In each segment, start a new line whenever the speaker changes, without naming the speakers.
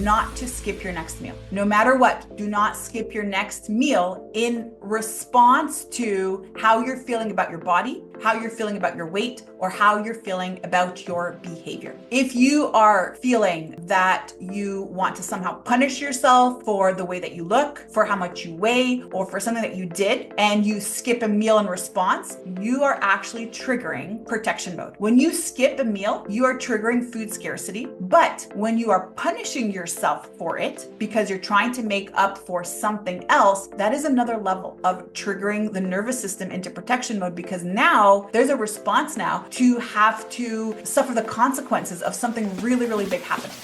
not to skip your next meal. No matter what, do not skip your next meal in response to how you're feeling about your body, how you're feeling about your weight, or how you're feeling about your behavior. If you are feeling that you want to somehow punish yourself for the way that you look, for how much you weigh, or for something that you did, and you skip a meal in response, you are actually triggering protection mode. When you skip a meal, you are triggering food scarcity. But when you are punishing yourself for it because you're trying to make up for something else, that is another level of triggering the nervous system into protection mode, because now there's a response now to have to suffer the consequences of something really, really big happening.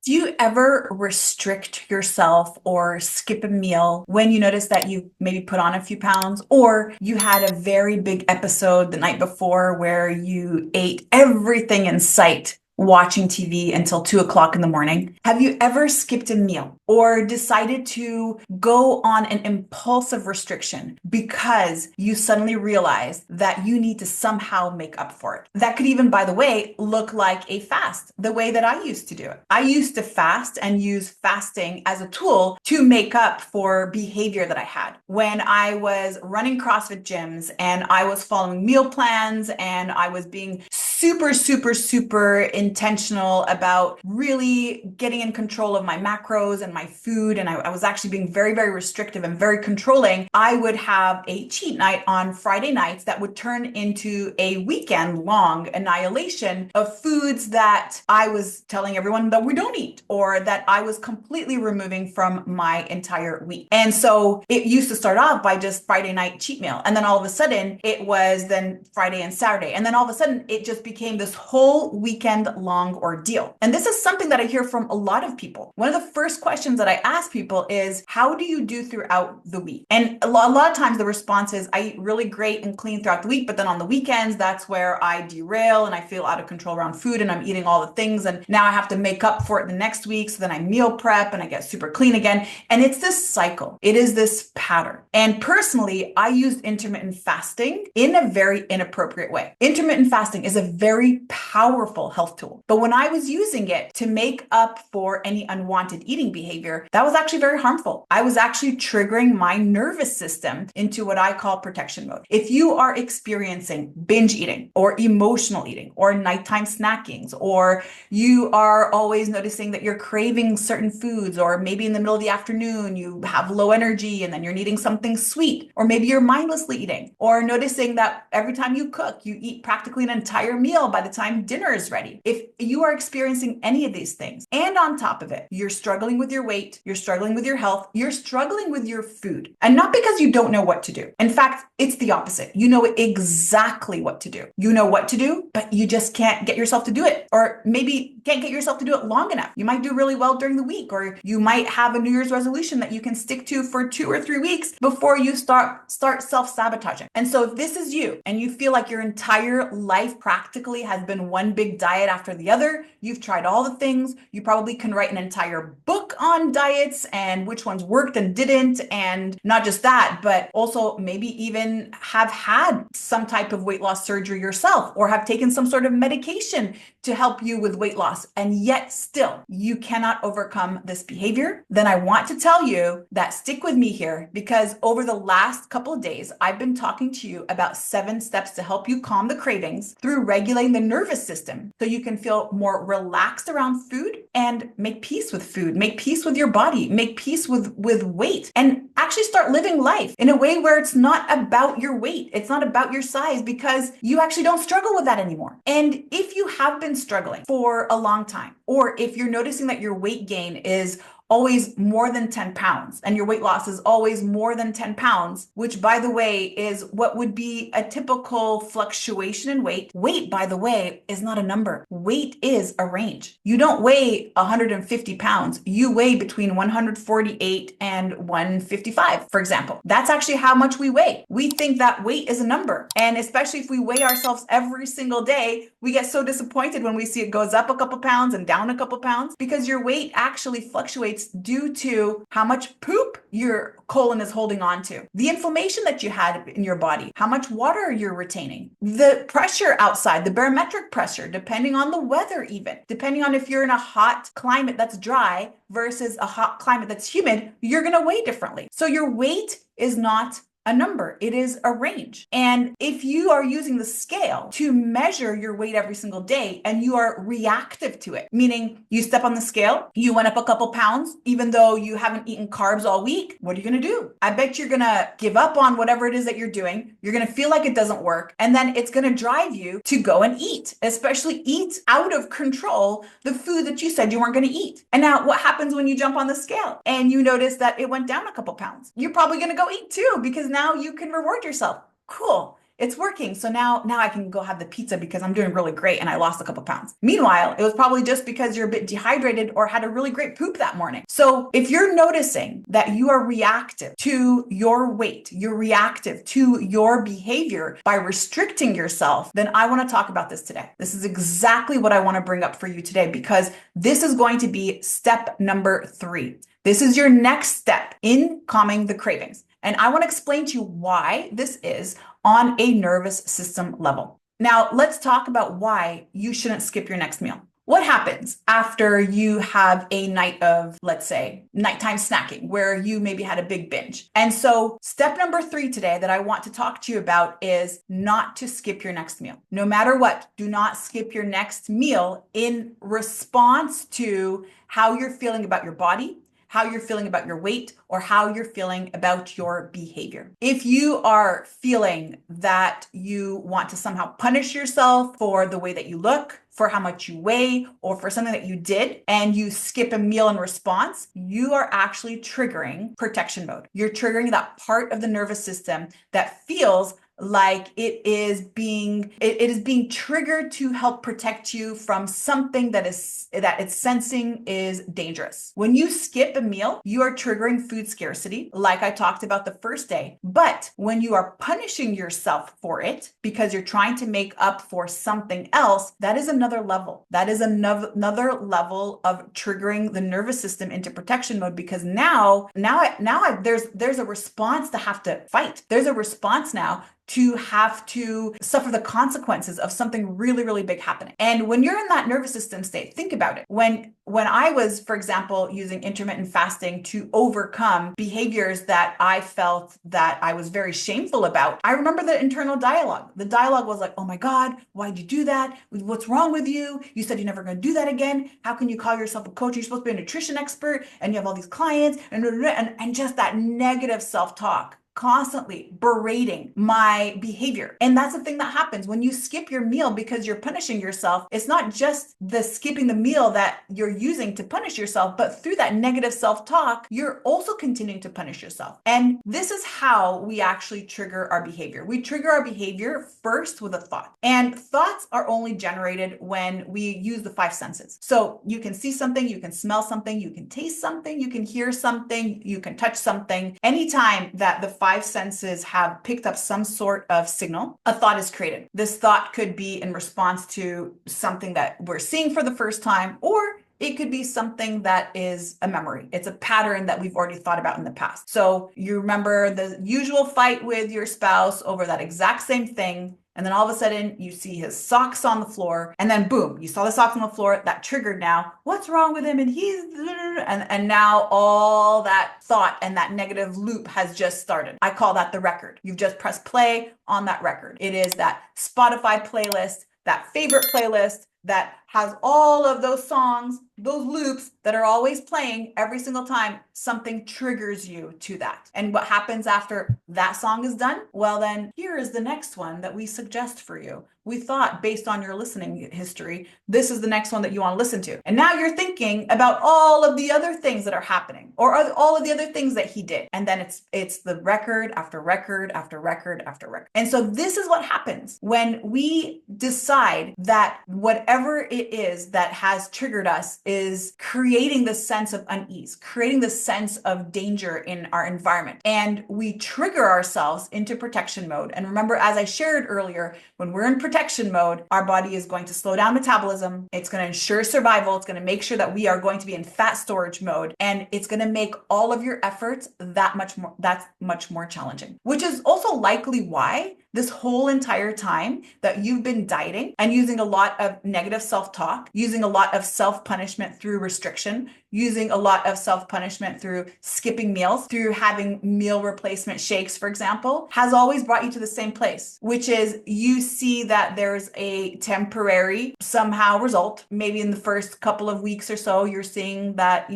Do you ever restrict yourself or skip a meal when you notice that you maybe put on a few pounds, or you had a very big episode the night before where you ate everything in sight watching TV until 2 o'clock in the morning? Have you ever skipped a meal or decided to go on an impulsive restriction because you suddenly realize that you need to somehow make up for it? That could even, by the way, look like a fast, the way that I used to do it. I used to fast and use fasting as a tool to make up for behavior that I had. When I was running CrossFit gyms and I was following meal plans and I was being super intentional about really getting in control of my macros and my food, and I was actually being very restrictive and very controlling, I would have a cheat night on Friday nights that would turn into a weekend long annihilation of foods that I was telling everyone that we don't eat, or that I was completely removing from my entire week. And so it used to start off by just Friday night cheat meal, and then all of a sudden it was then Friday and Saturday, and then all of a sudden it just became this whole weekend long ordeal. And this is something that I hear from a lot of people. One of the first questions that I ask people is, how do you do throughout the week? And a lot of times the response is, I eat really great and clean throughout the week, but then on the weekends, that's where I derail and I feel out of control around food and I'm eating all the things. And now I have to make up for it the next week. So then I meal prep and I get super clean again. And it's this cycle. It is this pattern. And personally, I used intermittent fasting in a very inappropriate way. Intermittent fasting is a very powerful health tool. But when I was using it to make up for any unwanted eating behavior, that was actually very harmful. I was actually triggering my nervous system into what I call protection mode. If you are experiencing binge eating or emotional eating or nighttime snackings, or you are always noticing that you're craving certain foods, or maybe in the middle of the afternoon, you have low energy and then you're needing something sweet, or maybe you're mindlessly eating, or noticing that every time you cook, you eat practically an entire meal by the time dinner is ready. If you are experiencing any of these things, and on top of it, you're struggling with your weight, you're struggling with your health, you're struggling with your food, and not because you don't know what to do. In fact, it's the opposite. You know exactly what to do. You know what to do, but you just can't get yourself to do it, or maybe can't get yourself to do it long enough. You might do really well during the week, or you might have a New Year's resolution that you can stick to for 2 or 3 weeks before you start self-sabotaging. And so if this is you and you feel like your entire life practically has been one big diet after the other, you've tried all the things, you probably can write an entire book on diets and which ones worked and didn't. And not just that, but also maybe even have had some type of weight loss surgery yourself, or have taken some sort of medication to help you with weight loss, and yet still you cannot overcome this behavior. Then I want to tell you that stick with me here, because over the last couple of days, I've been talking to you about 7 steps to help you calm the cravings through regulating the nervous system so you can feel more relaxed around food and make peace with food, make peace with your body, make peace with weight, and actually start living life in a way where it's not about your weight. It's not about your size, because you actually don't struggle with that anymore. And if you have been struggling for a long time, or if you're noticing that your weight gain is always more than 10 pounds and your weight loss is always more than 10 pounds, which by the way is what would be a typical fluctuation in weight. Weight, by the way, is not a number. Weight is a range. You don't weigh 150 pounds. You weigh between 148 and 155, for example. That's actually how much we weigh. We think that weight is a number. And especially if we weigh ourselves every single day, we get so disappointed when we see it goes up a couple pounds and down a couple pounds, because your weight actually fluctuates It's due to how much poop your colon is holding on to, the inflammation that you had in your body, how much water you're retaining, the pressure outside, the barometric pressure, depending on the weather, even depending on if you're in a hot climate that's dry versus a hot climate that's humid, you're going to weigh differently. So your weight is not a number, it is a range. And if you are using the scale to measure your weight every single day and you are reactive to it, meaning you step on the scale, you went up a couple pounds, even though you haven't eaten carbs all week, what are you going to do? I bet you're going to give up on whatever it is that you're doing. You're going to feel like it doesn't work. And then it's going to drive you to go and eat, especially eat out of control the food that you said you weren't going to eat. And now what happens when you jump on the scale and you notice that it went down a couple pounds? You're probably going to go eat too, because now you can reward yourself. Cool. It's working. So now I can go have the pizza because I'm doing really great and I lost a couple pounds. Meanwhile, it was probably just because you're a bit dehydrated or had a really great poop that morning. So if you're noticing that you are reactive to your weight, you're reactive to your behavior by restricting yourself, then I want to talk about this today. This is exactly what I want to bring up for you today, because this is going to be step number 3. This is your next step in calming the cravings. And I want to explain to you why this is on a nervous system level. Now, let's talk about why you shouldn't skip your next meal. What happens after you have a night of, let's say, nighttime snacking, where you maybe had a big binge? And so step number 3 today that I want to talk to you about is not to skip your next meal. No matter what, do not skip your next meal in response to how you're feeling about your body, how you're feeling about your weight, or how you're feeling about your behavior. If you are feeling that you want to somehow punish yourself for the way that you look, for how much you weigh, or for something that you did, and you skip a meal in response, you are actually triggering protection mode. You're triggering that part of the nervous system that feels like it is being triggered to help protect you from something that it's sensing is dangerous. When you skip a meal, you are triggering food scarcity, like I talked about the first day. But when you are punishing yourself for it because you're trying to make up for something else, that is another level. That is another level of triggering the nervous system into protection mode, because now there's a response to have to fight. There's a response now to have to suffer the consequences of something really, really big happening. And when you're in that nervous system state, think about it. When I was, for example, using intermittent fasting to overcome behaviors that I felt that I was very shameful about, I remember the internal dialogue. The dialogue was like, oh my God, why'd you do that? What's wrong with you? You said you're never going to do that again. How can you call yourself a coach? You're supposed to be a nutrition expert and you have all these clients and just that negative self-talk, constantly berating my behavior. And that's the thing that happens when you skip your meal because you're punishing yourself. It's not just the skipping the meal that you're using to punish yourself, but through that negative self-talk, you're also continuing to punish yourself. And this is how we actually trigger our behavior. We trigger our behavior first with a thought. And thoughts are only generated when we use the 5 senses. So you can see something, you can smell something, you can taste something, you can hear something, you can touch something. Anytime that the 5 senses have picked up some sort of signal, a thought is created. This thought could be in response to something that we're seeing for the first time, or it could be something that is a memory. It's a pattern that we've already thought about in the past. So you remember the usual fight with your spouse over that exact same thing. And then all of a sudden you see his socks on the floor, and then boom, you saw the socks on the floor. That triggered now, what's wrong with him? And and now all that thought and that negative loop has just started. I call that the record. You've just pressed play on that record. It is that Spotify playlist, that favorite playlist that has all of those songs, those loops that are always playing every single time something triggers you to that. And what happens after that song is done? Well, then here is the next one that we suggest for you. We thought, based on your listening history, this is the next one that you want to listen to. And now you're thinking about all of the other things that are happening, or all of the other things that he did. And then it's the record after record after record after record. And so this is what happens when we decide that whatever it is that has triggered us is creating this sense of unease, creating this sense of danger in our environment. And we trigger ourselves into protection mode. And remember, as I shared earlier, when we're in protection mode, our body is going to slow down metabolism. It's going to ensure survival. It's going to make sure that we are going to be in fat storage mode. And it's going to make all of your efforts that's much more challenging, which is also likely why this whole entire time that you've been dieting and using a lot of negative self-talk, using a lot of self-punishment through restriction, using a lot of self-punishment through skipping meals, through having meal replacement shakes, for example, has always brought you to the same place, which is you see that there's a temporary somehow result. Maybe in the first couple of weeks or so, you're seeing that,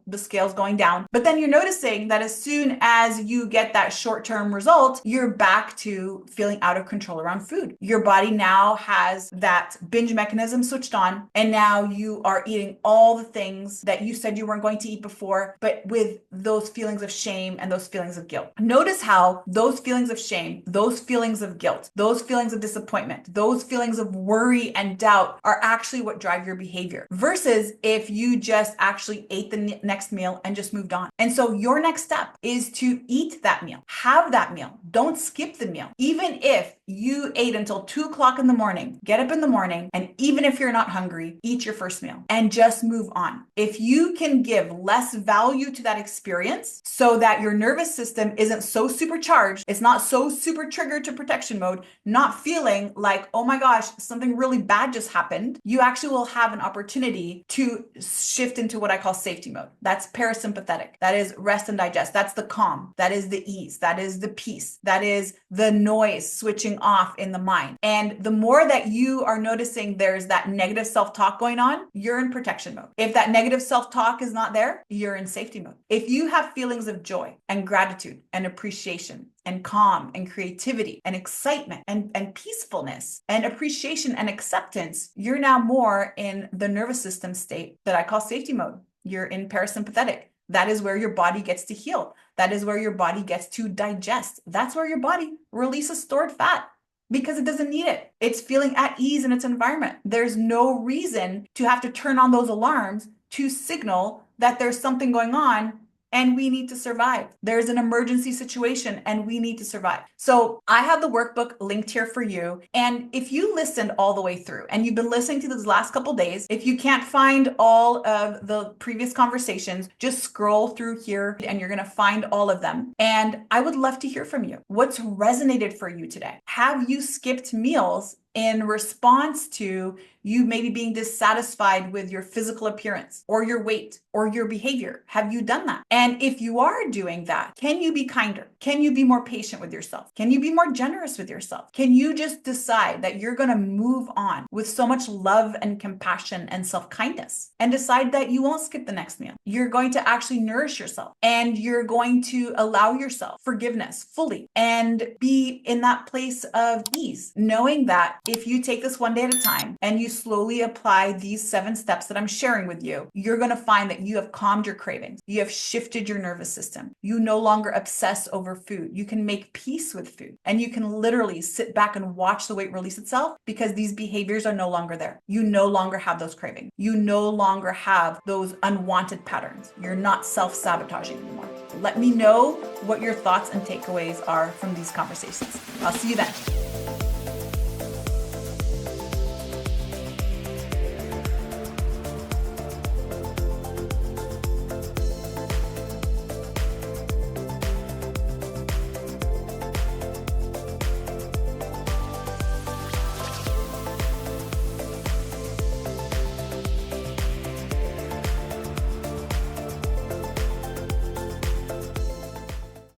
the scale's going down. But then you're noticing that as soon as you get that short-term result, you're back to feeling out of control around food. Your body now has that binge mechanism switched on, and now you are eating all the things that you said you weren't going to eat before, but with those feelings of shame and those feelings of guilt. Notice how those feelings of shame, those feelings of guilt, those feelings of disappointment, those feelings of worry and doubt are actually what drive your behavior, versus if you just actually ate the next meal and just moved on. And so your next step is to eat that meal, have that meal. Don't skip the meal. Even if you ate until 2 o'clock in the morning, get up in the morning, and even if you're not hungry, eat your first meal and just move on. If you can give less value to that experience so that your nervous system isn't so supercharged, it's not so super triggered to protection mode, not feeling like, oh my gosh, something really bad just happened, you actually will have an opportunity to shift into what I call safety mode. That's parasympathetic. That is rest and digest. That's the calm. That is the ease. That is the peace. That is the noise switching off in the mind. And the more that you are noticing there's that negative self-talk going on, you're in protection mode. If that negative self-talk is not there, you're in safety mode. If you have feelings of joy and gratitude and appreciation and calm and creativity and excitement and peacefulness and appreciation and acceptance, you're now more in the nervous system state that I call safety mode. You're in parasympathetic. That is where your body gets to heal. That is where your body gets to digest. That's where your body releases stored fat because it doesn't need it. It's feeling at ease in its environment. There's no reason to have to turn on those alarms to signal that there's something going on and we need to survive. There's an emergency situation and we need to survive. So I have the workbook linked here for you. And if you listened all the way through and you've been listening to these last couple days, if you can't find all of the previous conversations, just scroll through here and you're going to find all of them. And I would love to hear from you. What's resonated for you today? Have you skipped meals in response to you maybe being dissatisfied with your physical appearance or your weight or your behavior? Have you done that? And if you are doing that, can you be kinder? Can you be more patient with yourself? Can you be more generous with yourself? Can you just decide that you're going to move on with so much love and compassion and self-kindness and decide that you won't skip the next meal? You're going to actually nourish yourself and you're going to allow yourself forgiveness fully and be in that place of ease, knowing that if you take this one day at a time and you slowly apply these 7 steps that I'm sharing with you, you're going to find that you have calmed your cravings. You have shifted your nervous system. You no longer obsess over food. You can make peace with food and you can literally sit back and watch the weight release itself because these behaviors are no longer there. You no longer have those cravings. You no longer have those unwanted patterns. You're not self-sabotaging anymore. Let me know what your thoughts and takeaways are from these conversations. I'll see you then.